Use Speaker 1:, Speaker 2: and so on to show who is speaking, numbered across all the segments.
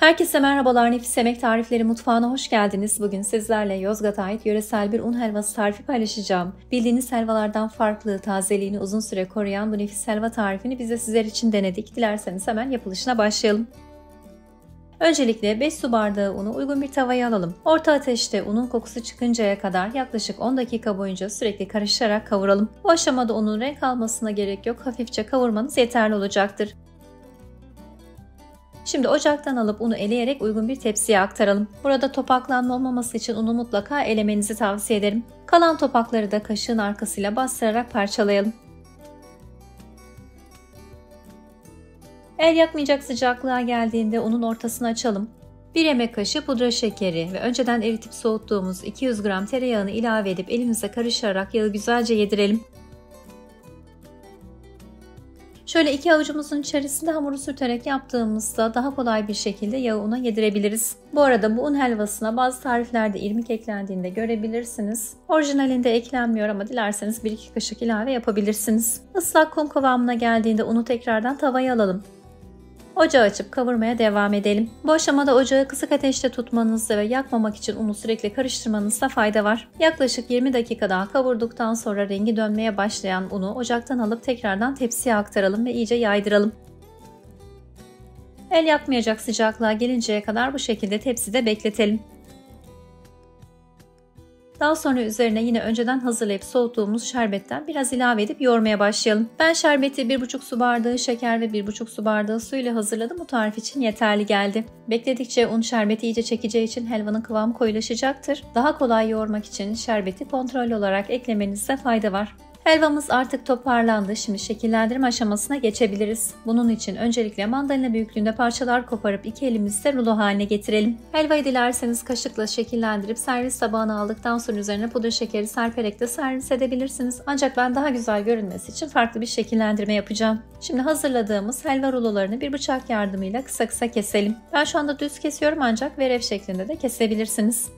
Speaker 1: Herkese merhabalar, Nefis Yemek Tarifleri mutfağına hoş geldiniz. Bugün sizlerle Yozgat'a ait yöresel bir un helvası tarifi paylaşacağım. Bildiğiniz helvalardan farklı, tazeliğini uzun süre koruyan bu nefis helva tarifini biz de sizler için denedik. Dilerseniz hemen yapılışına başlayalım. Öncelikle 5 su bardağı unu uygun bir tavaya alalım. Orta ateşte unun kokusu çıkıncaya kadar yaklaşık 10 dakika boyunca sürekli karıştırarak kavuralım. Bu aşamada unun renk almasına gerek yok, hafifçe kavurmanız yeterli olacaktır. Şimdi ocaktan alıp unu eleyerek uygun bir tepsiye aktaralım. Burada topaklanma olmaması için unu mutlaka elemenizi tavsiye ederim. Kalan topakları da kaşığın arkasıyla bastırarak parçalayalım. El yakmayacak sıcaklığa geldiğinde unun ortasını açalım. 1 yemek kaşığı pudra şekeri ve önceden eritip soğuttuğumuz 200 gram tereyağını ilave edip elimizle karıştırarak yağı güzelce yedirelim. Şöyle 2 avucumuzun içerisinde hamuru sürterek yaptığımızda daha kolay bir şekilde yağı una yedirebiliriz. Bu arada bu un helvasına bazı tariflerde irmik eklendiğinde görebilirsiniz. Orijinalinde eklenmiyor ama dilerseniz 1-2 kaşık ilave yapabilirsiniz. Islak kum kıvamına geldiğinde unu tekrardan tavaya alalım. Ocağı açıp kavurmaya devam edelim. Bu aşamada ocağı kısık ateşte tutmanızda ve yakmamak için unu sürekli karıştırmanızda fayda var. Yaklaşık 20 dakika daha kavurduktan sonra rengi dönmeye başlayan unu ocaktan alıp tekrardan tepsiye aktaralım ve iyice yaydıralım. El yakmayacak sıcaklığa gelinceye kadar bu şekilde tepside bekletelim. Daha sonra üzerine yine önceden hazırlayıp soğuttuğumuz şerbetten biraz ilave edip yoğurmaya başlayalım. Ben şerbeti 1,5 su bardağı şeker ve 1,5 su bardağı su ile hazırladım. Bu tarif için yeterli geldi. Bekledikçe un şerbeti iyice çekeceği için helvanın kıvamı koyulaşacaktır. Daha kolay yoğurmak için şerbeti kontrollü olarak eklemenizde fayda var. Helvamız artık toparlandı. Şimdi şekillendirme aşamasına geçebiliriz. Bunun için öncelikle mandalina büyüklüğünde parçalar koparıp 2 elimizle rulo haline getirelim. Helvayı dilerseniz kaşıkla şekillendirip servis tabağına aldıktan sonra üzerine pudra şekeri serperek de servis edebilirsiniz. Ancak ben daha güzel görünmesi için farklı bir şekillendirme yapacağım. Şimdi hazırladığımız helva rulolarını bir bıçak yardımıyla kısa kısa keselim. Ben şu anda düz kesiyorum ancak verev şeklinde de kesebilirsiniz.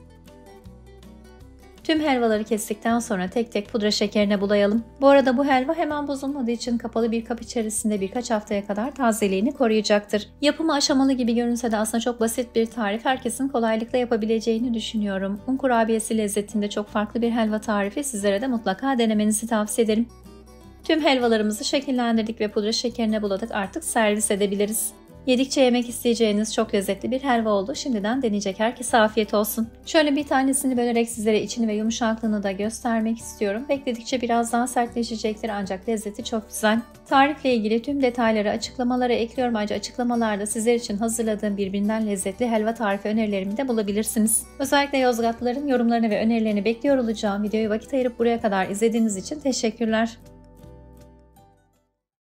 Speaker 1: Tüm helvaları kestikten sonra tek tek pudra şekerine bulayalım. Bu arada bu helva hemen bozulmadığı için kapalı bir kap içerisinde birkaç haftaya kadar tazeliğini koruyacaktır. Yapımı aşamalı gibi görünse de aslında çok basit bir tarif, herkesin kolaylıkla yapabileceğini düşünüyorum. Un kurabiyesi lezzetinde çok farklı bir helva tarifi, sizlere de mutlaka denemenizi tavsiye ederim. Tüm helvalarımızı şekillendirdik ve pudra şekerine buladık, artık servis edebiliriz. Yedikçe yemek isteyeceğiniz çok lezzetli bir helva oldu. Şimdiden deneyecek herkese afiyet olsun. Şöyle bir tanesini bölerek sizlere içini ve yumuşaklığını da göstermek istiyorum. Bekledikçe biraz daha sertleşecektir ancak lezzeti çok güzel. Tarifle ilgili tüm detayları açıklamalara ekliyorum. Ayrıca açıklamalarda sizler için hazırladığım birbirinden lezzetli helva tarifi önerilerimi de bulabilirsiniz. Özellikle Yozgatlıların yorumlarını ve önerilerini bekliyor olacağım. Videoyu vakit ayırıp buraya kadar izlediğiniz için teşekkürler.